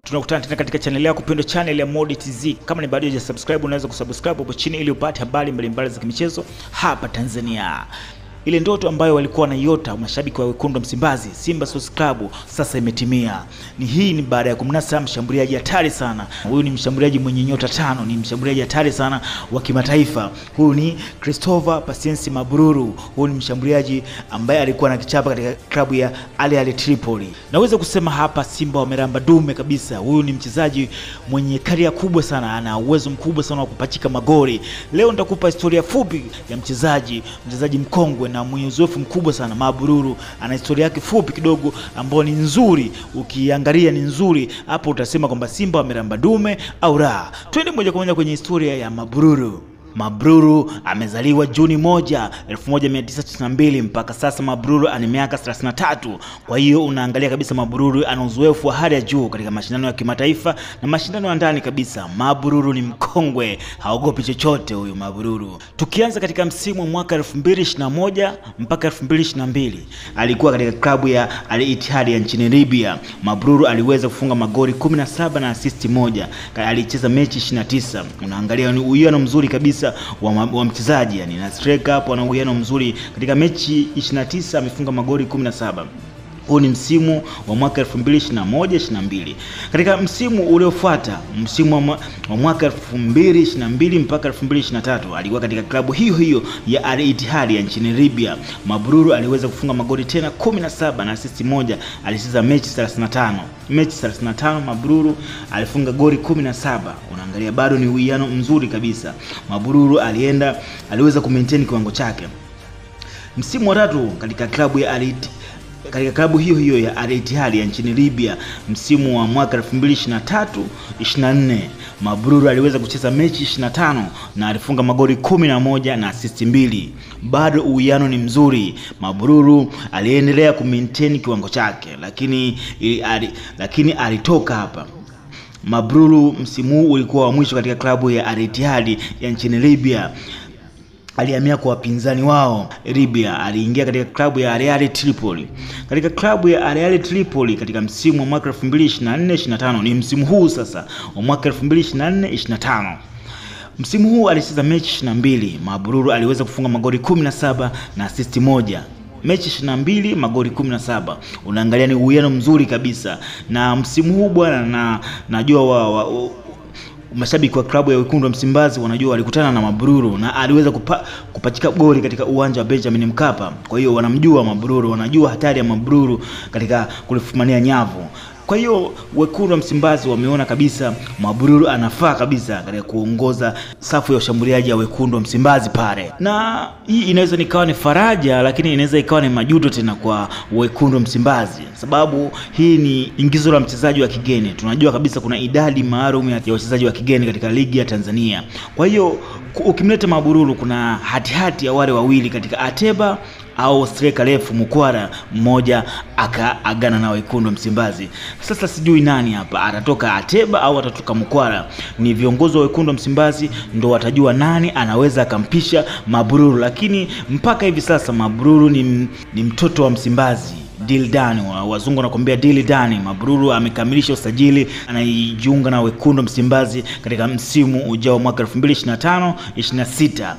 Tunakutana tena katika channel yako pendwa, channel ya Modi TZ. Kama ni bado hujasubscribe, unaweza kusubscribe hapo chini ili upate habari mbalimbali za kimichezo hapa Tanzania. Ile ndoto ambayo walikuwa wanaiota mashabiki wa Wekundu Msimbazi, Simba Sports Club, sasa imetimia. Hii ni baada ya kumnasa mshambuliaji hatari sana. Huyu ni mshambuliaji mwenye nyota 5, ni mshambuliaji hatari sana wa kimataifa. Huyu ni Christopher Patience Mabruru. Huyu ni mshambuliaji ambaye alikuwa anakichapa katika klabu ya Al Ahly Tripoli. Naweza kusema hapa Simba wameramba dume kabisa. Huyu ni mchezaji mwenye karia kubwa sana, ana uwezo mkubwa sana wa kupachika magoli. Leo nitakupa historia fupi ya mchezaji mkongwe na mwenye uzoefu mkubwa sana. Mabruru ana historia yake fupi kidogo ambayo ni nzuri, ukiangalia ni nzuri. Hapo utasema kwamba Simba wameramba dume au la. Twende moja kwa moja kwenye historia ya Mabruru. Mabruru amezaliwa Juni 1, 1992 mpaka sasa Mabruru ana miaka 33. Kwa hiyo unaangalia kabisa Mabruru ana uzoefu wa hali ya juu katika mashindano ya kimataifa na mashindano ya ndani kabisa. Mabruru ni mkongwe, haogopi chochote huyu Mabruru. Tukianza katika msimu wa mwaka 2021 mpaka 2022, alikuwa katika klabu ya Al Ittihad ya nchini Libya. Mabruru aliweza kufunga magoli 17 na assist 1. Alicheza mechi 29. Unaangalia ni uwiano mzuri kabisa wa mchezaji, yani na striker hapo ana uwiano mzuri. Katika mechi 29 amefunga magoli 17. Huu ni msimu wa mwaka 2021-22. Katika msimu uliofuata, msimu wa mwaka 2022 mpaka 2023, alikuwa katika klabu hiyo ya Al Ittihad ya nchini Libya. Mabruru aliweza kufunga magoli tena 17 na assist 1. Alicheza mechi 35. Mechi 35 Mabruru alifunga goli 17. Unaangalia bado ni uwiano mzuri kabisa. Mabruru aliweza kumaintain kiwango chake. Msimu wa tatu katika klabu ya klabu hiyo ya Al Ittihad ya nchini Libya, msimu wa mwaka 2023-24, Mabruru aliweza kucheza mechi 25 na alifunga magoli 11 na assist 2. Bado uwiano ni mzuri. Mabruru aliendelea kumaintain kiwango chake, lakini alitoka hapa. Mabruru msimu huu ulikuwa wa mwisho katika klabu ya Al Ittihad ya nchini Libya. Alihamia kwa wapinzani wao Libya. Aliingia katika klabu ya Al Ahly Tripoli. Katika klabu ya Al Ahly Tripoli katika msimu wa mwaka 2024-25, ni msimu huu sasa wa mwaka 2024-25. Msimu huu alicheza mechi 22. Mabruru aliweza kufunga magoli 17 na assist 1. Mechi 22 magoli 17. Unaangalia ni uwiano mzuri kabisa. Na msimu huu bwana, na najua mashabiki wa klabu ya Wekundu Msimbazi wanajua walikutana na Mabruru na aliweza kupachika goli katika uwanja wa Benjamin Mkapa. Kwa hiyo wanamjua Mabruru, wanajua hatari ya Mabruru katika kulifumania nyavu. Kwa hiyo Wekundu Msimbazi wameona kabisa Mabruru anafaa kabisa katika kuongoza safu ya ushambuliaji ya Wekundu Msimbazi pale. Na hii inaweza nikawa ni faraja, lakini inaweza ikawa ni majuto tena kwa Wekundu Msimbazi, sababu hii ni ingizo la mchezaji wa kigeni. Tunajua kabisa kuna idadi maalum ya wachezaji wa kigeni katika ligi ya Tanzania. Kwa hiyo ukimleta Mabruru kuna hatihati ya wale wawili katika Ateba au striker refu Mukwara, mmoja akaagana na Wekundu Msimbazi. Sasa sijui nani hapa atatoka, Ateba au atatoka Mukwara. Ni viongozi wa Wekundu Msimbazi ndo watajua nani anaweza akampisha Mabruru, lakini mpaka hivi sasa Mabruru ni mtoto wa Msimbazi. Deal done, wazungu wanakuambia deal done. Mabruru amekamilisha usajili, anajiunga na Wekundu Msimbazi katika msimu ujao mwaka 2025-26.